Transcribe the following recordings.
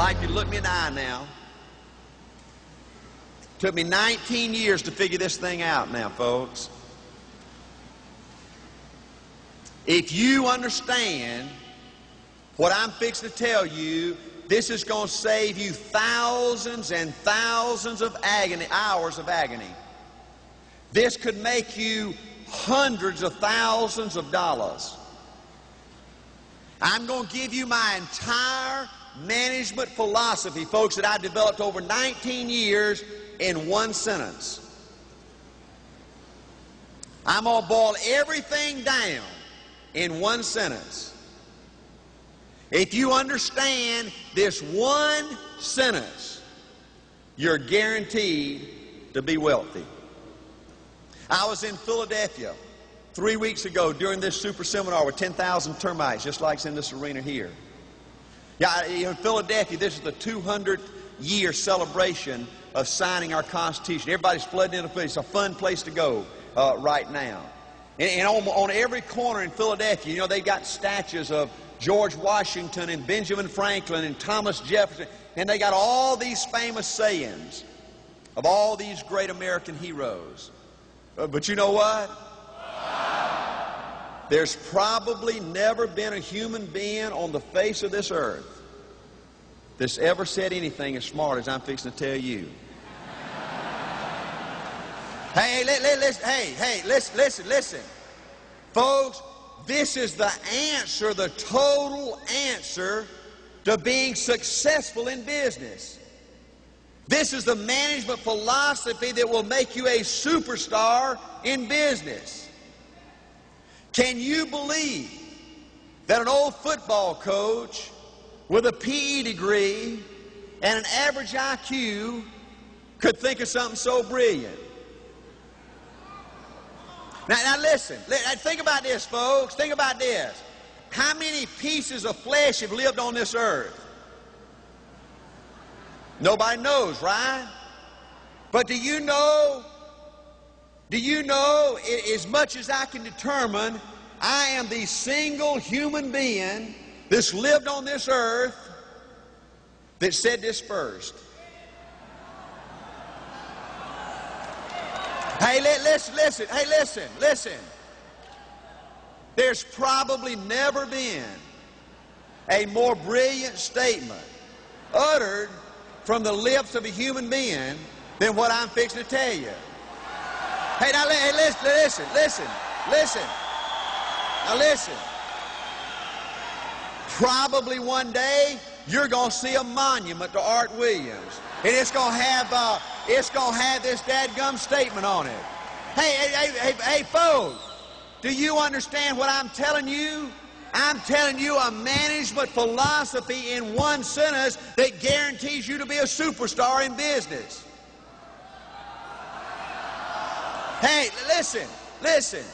like you to look me in the eye now. Took me 19 years to figure this thing out now, folks. If you understand what I'm fixing to tell you, this is going to save you thousands and thousands of hours of agony. This could make you hundreds of thousands of dollars. I'm going to give you my entire management philosophy, folks, that I've developed over 19 years in one sentence. I'm going to boil everything down in one sentence. If you understand this one sentence, you're guaranteed to be wealthy. I was in Philadelphia 3 weeks ago during this super seminar with 10,000 termites, just like it's in this arena here. Yeah, in Philadelphia, this is the 200-year celebration of signing our Constitution. Everybody's flooding into Philadelphia. It's a fun place to go right now. And on every corner in Philadelphia, you know, they've got statues of George Washington and Benjamin Franklin and Thomas Jefferson. And they got all these famous sayings of all these great American heroes. But you know what? There's probably never been a human being on the face of this earth that's ever said anything as smart as I'm fixing to tell you. Listen. Folks, this is the answer, the total answer to being successful in business. This is the management philosophy that will make you a superstar in business. Can you believe that an old football coach with a PE degree and an average IQ could think of something so brilliant? Now listen, think about this, folks. Think about this. How many pieces of flesh have lived on this earth? Nobody knows, right? But do you know, as much as I can determine, I am the single human being that's lived on this earth that said this first. Hey, listen. There's probably never been a more brilliant statement uttered from the lips of a human being than what I'm fixing to tell you. Hey, now listen. Now listen. Probably one day you're going to see a monument to Art Williams, and it's going to have this dadgum statement on it. Hey, folks, do you understand what I'm telling you? I'm telling you a management philosophy in one sentence that guarantees you to be a superstar in business. Hey, listen.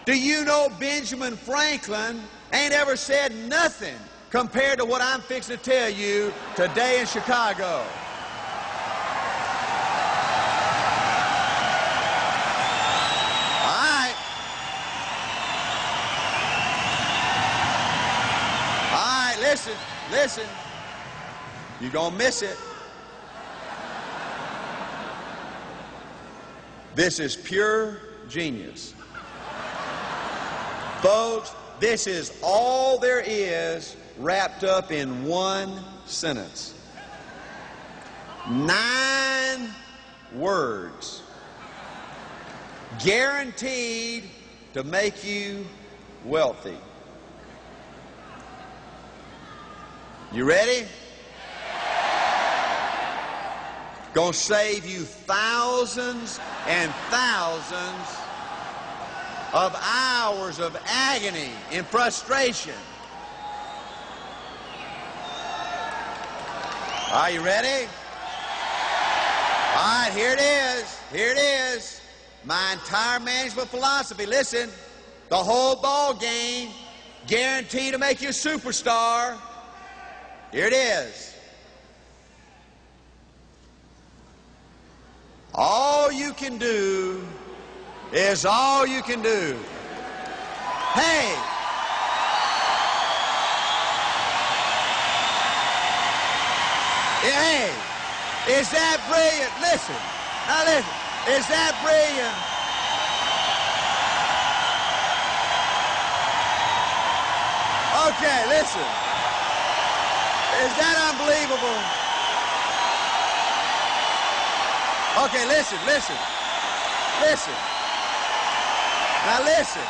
Do you know Benjamin Franklin ain't ever said nothing compared to what I'm fixing to tell you today in Chicago? Listen, you're going to miss it. This is pure genius. Folks, this is all there is wrapped up in one sentence. 9 words. Guaranteed to make you wealthy. You ready? Gonna save you thousands and thousands of hours of agony and frustration. Are you ready? All right, here it is. Here it is. My entire management philosophy. Listen, the whole ball game, guaranteed to make you a superstar. Here it is. All you can do is all you can do. Hey! Is that brilliant? Listen. Now listen. Is that brilliant? Okay, listen. Is that unbelievable? Okay, listen, listen. Listen. Now listen.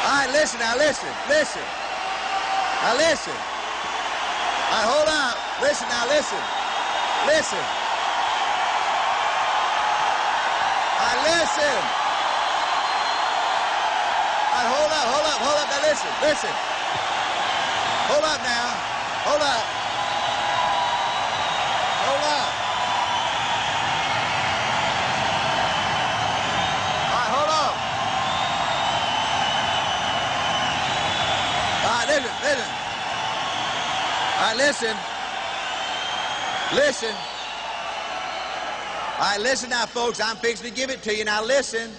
All right, listen, now listen, listen. Now listen. All right, hold on. Listen, now listen. Listen. All right, listen. All right, hold up. Now listen, listen. Hold up now. Hold up. Hold up. All right, hold on. All right, listen, listen. All right, listen. Listen. All right, listen now, folks. I'm fixing to give it to you. Now, listen.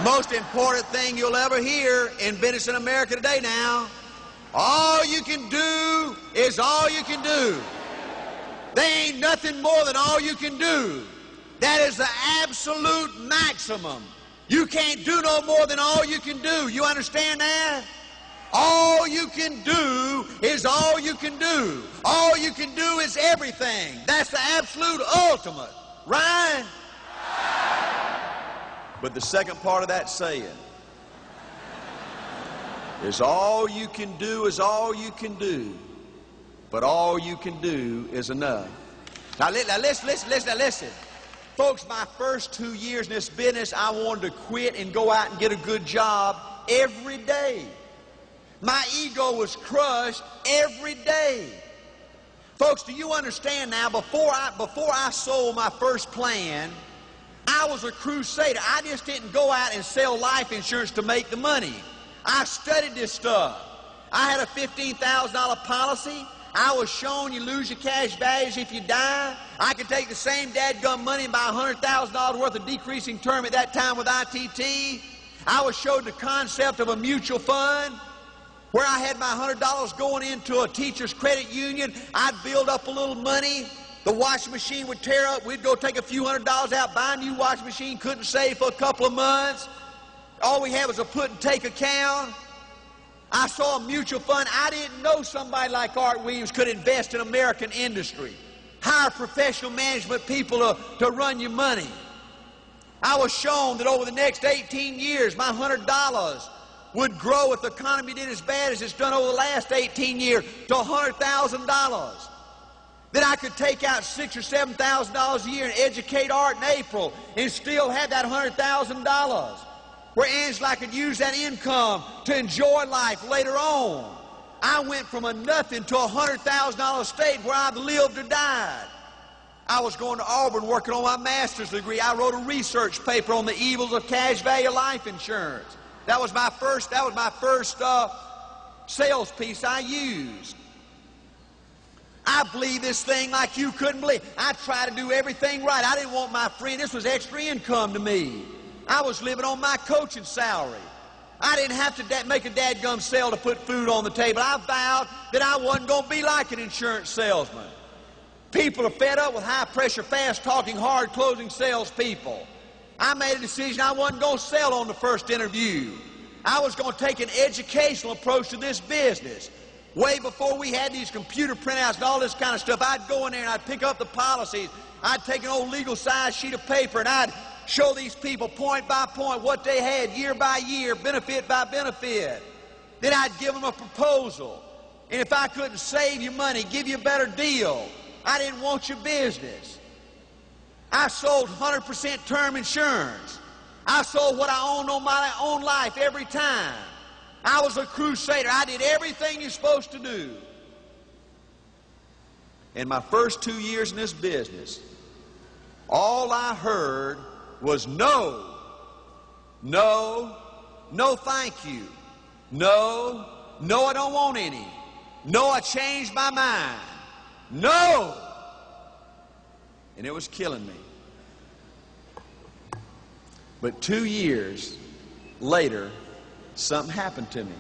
Most important thing you'll ever hear in business in America today now. All you can do is all you can do. There ain't nothing more than all you can do. That is the absolute maximum. You can't do no more than all you can do. You understand that? All you can do is all you can do. All you can do is everything. That's the absolute ultimate. Right? But the second part of that saying is all you can do is all you can do. But all you can do is enough. Now listen. Folks, my first 2 years in this business, I wanted to quit and go out and get a good job every day. My ego was crushed every day. Folks, do you understand now, before I sold my first plan, I was a crusader. I just didn't go out and sell life insurance to make the money. I studied this stuff. I had a $15,000 policy. I was shown you lose your cash values if you die. I could take the same dadgum money and buy $100,000 worth of decreasing term at that time with ITT. I was showed the concept of a mutual fund where I had my $100 going into a teacher's credit union. I'd build up a little money. The washing machine would tear up. We'd go take a few $100s out, buy a new washing machine, couldn't save for a couple of months. All we had was a put and take account. I saw a mutual fund. I didn't know somebody like Art Williams could invest in American industry. Hire professional management people to run your money. I was shown that over the next 18 years, my $100 would grow if the economy did as bad as it's done over the last 18 years to $100,000. Then I could take out $6,000 or $7,000 a year and educate Art in April and still have that $100,000. Where Angela, I could use that income to enjoy life later on. I went from a nothing to a $100,000 state where I've lived or died. I was going to Auburn working on my master's degree. I wrote a research paper on the evils of cash value life insurance. That was my first sales piece I used. I believe this thing like you couldn't believe. I tried to do everything right. I didn't want my friend. This was extra income to me. I was living on my coaching salary. I didn't have to make a dadgum sale to put food on the table. I vowed that I wasn't going to be like an insurance salesman. People are fed up with high-pressure, fast-talking, hard-closing salespeople. I made a decision I wasn't going to sell on the first interview. I was going to take an educational approach to this business. Way before we had these computer printouts and all this kind of stuff, I'd go in there and I'd pick up the policies. I'd take an old legal-sized sheet of paper and I'd show these people point by point what they had, year by year, benefit by benefit. Then I'd give them a proposal. And if I couldn't save you money, give you a better deal, I didn't want your business. I sold 100% term insurance. I sold what I owned on my own life every time. I was a crusader. I did everything you're supposed to do. In my first 2 years in this business, all I heard was no, no, no thank you. No, no, I don't want any. No, I changed my mind. No. And it was killing me. But 2 years later, something happened to me.